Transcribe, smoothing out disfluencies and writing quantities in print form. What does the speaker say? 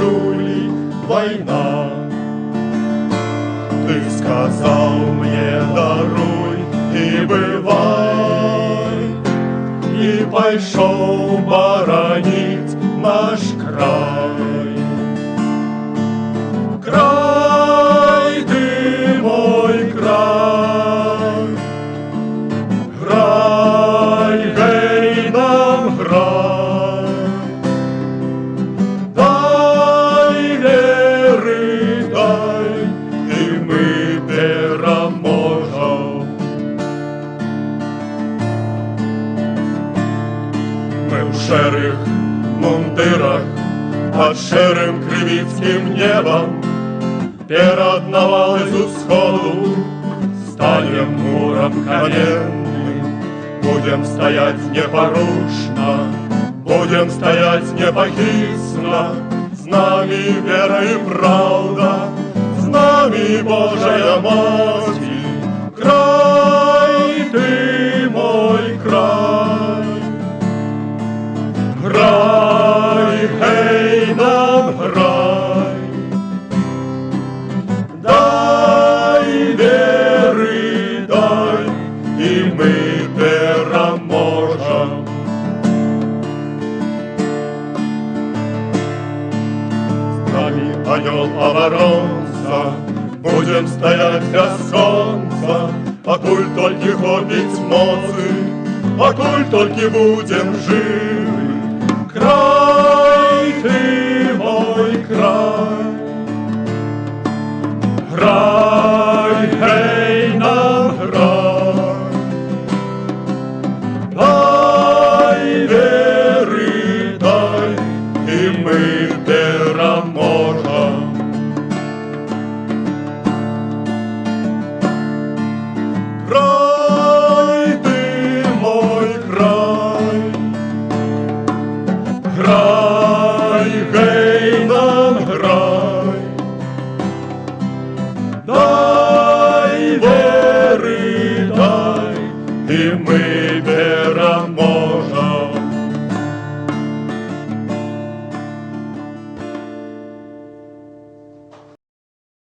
чули, война. Ты сказал мне даруй и бывай, и пошел боронить наш край. Край ты мой край, край, гей нам край. Дай веры, дай, и мы переможем. Мы в шерых мундирах под шерым кривицким небом перед навалой з усходу станем муром каменным. Будем стоять непорушно, будем стоять непохисно. С нами вера и правда, с нами Божия Матерь. Край ты мой край, край, гей нам край. Дай веры, дай, и мы переможем. С нами ангел-оборонца, будем стоять без солнца, покуль только хопить моцы, покуль только будем живы. Край ты мой край, край, гей нам край. Дай веры, дай, и мы переможем. Край ты мой край, край, гей нам край. Дай веры, дай, и мы